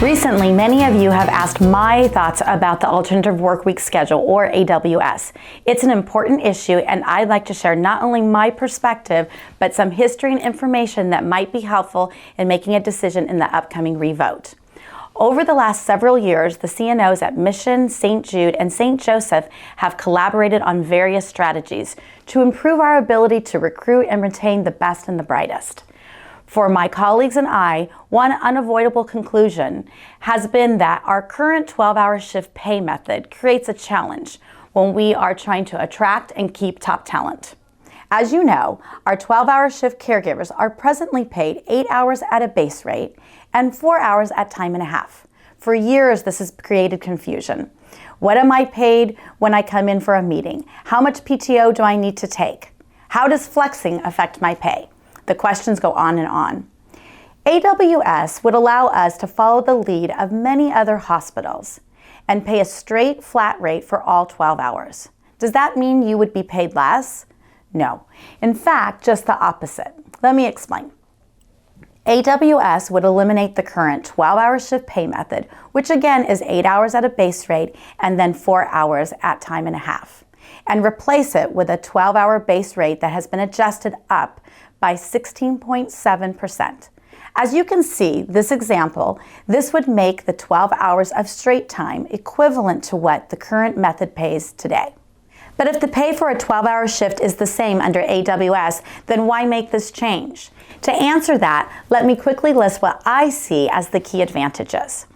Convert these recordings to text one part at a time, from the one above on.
Recently, many of you have asked my thoughts about the alternative workweek schedule, or AWS. It's an important issue, and I'd like to share not only my perspective, but some history and information that might be helpful in making a decision in the upcoming revote. Over the last several years, the CNOs at Mission, St. Jude, and St. Joseph have collaborated on various strategies to improve our ability to recruit and retain the best and the brightest. For my colleagues and I, one unavoidable conclusion has been that our current 12-hour shift pay method creates a challenge when we are trying to attract and keep top talent. As you know, our 12-hour shift caregivers are presently paid 8 hours at a base rate and 4 hours at time and a half. For years, this has created confusion. What am I paid when I come in for a meeting? How much PTO do I need to take? How does flexing affect my pay? The questions go on and on. AWS would allow us to follow the lead of many other hospitals and pay a straight flat rate for all 12 hours. Does that mean you would be paid less? No. In fact, just the opposite. Let me explain. AWS would eliminate the current 12-hour shift pay method, which again is 8 hours at a base rate and then 4 hours at time and a half, and replace it with a 12-hour base rate that has been adjusted up by 16.7%. As you can see, this example, this would make the 12 hours of straight time equivalent to what the current method pays today. But if the pay for a 12-hour shift is the same under AWS, then why make this change? To answer that, let me quickly list what I see as the key advantages.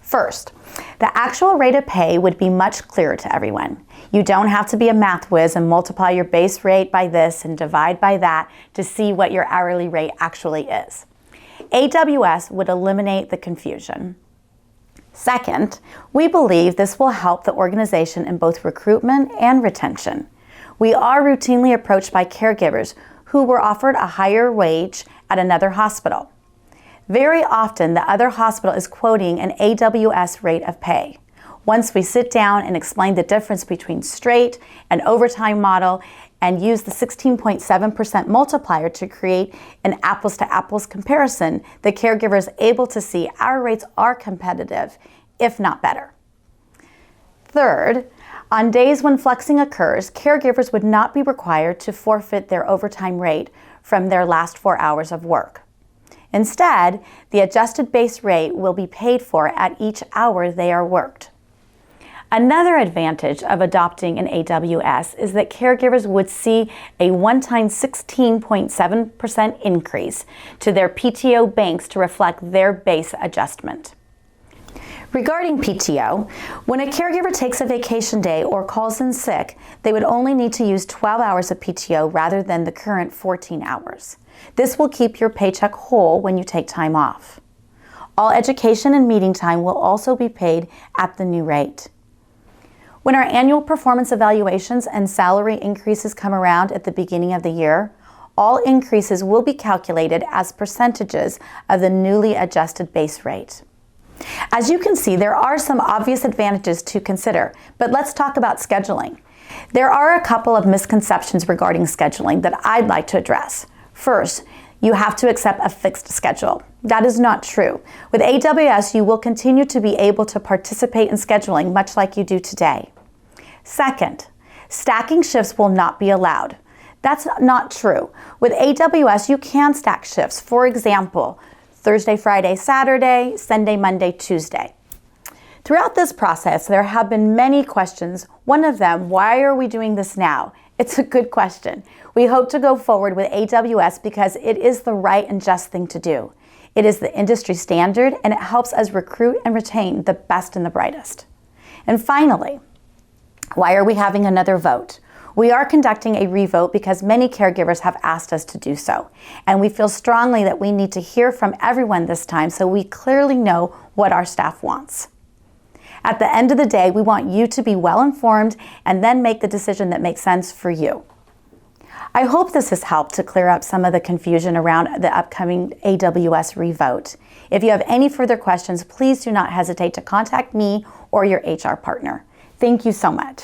First, the actual rate of pay would be much clearer to everyone. You don't have to be a math whiz and multiply your base rate by this and divide by that to see what your hourly rate actually is. AWS would eliminate the confusion. Second, we believe this will help the organization in both recruitment and retention. We are routinely approached by caregivers who were offered a higher wage at another hospital. Very often, the other hospital is quoting an AWS rate of pay. Once we sit down and explain the difference between straight and overtime model and use the 16.7% multiplier to create an apples-to-apples comparison, the caregiver is able to see our rates are competitive, if not better. Third, on days when flexing occurs, caregivers would not be required to forfeit their overtime rate from their last 4 hours of work. Instead, the adjusted base rate will be paid for at each hour they are worked. Another advantage of adopting an AWS is that caregivers would see a one-time 16.7% increase to their PTO banks to reflect their base adjustment. Regarding PTO, when a caregiver takes a vacation day or calls in sick, they would only need to use 12 hours of PTO rather than the current 14 hours. This will keep your paycheck whole when you take time off. All education and meeting time will also be paid at the new rate. When our annual performance evaluations and salary increases come around at the beginning of the year, all increases will be calculated as percentages of the newly adjusted base rate. As you can see, there are some obvious advantages to consider, but let's talk about scheduling. There are a couple of misconceptions regarding scheduling that I'd like to address. First, you have to accept a fixed schedule. That is not true. With AWS, you will continue to be able to participate in scheduling much like you do today. Second, stacking shifts will not be allowed. That's not true. With AWS, you can stack shifts. For example, Thursday, Friday, Saturday, Sunday, Monday, Tuesday. Throughout this process, there have been many questions. One of them, why are we doing this now? It's a good question. We hope to go forward with AWS because it is the right and just thing to do. It is the industry standard and it helps us recruit and retain the best and the brightest. And finally, why are we having another vote? We are conducting a revote because many caregivers have asked us to do so. And we feel strongly that we need to hear from everyone this time so we clearly know what our staff wants. At the end of the day, we want you to be well informed and then make the decision that makes sense for you. I hope this has helped to clear up some of the confusion around the upcoming AWS revote. If you have any further questions, please do not hesitate to contact me or your HR partner. Thank you so much.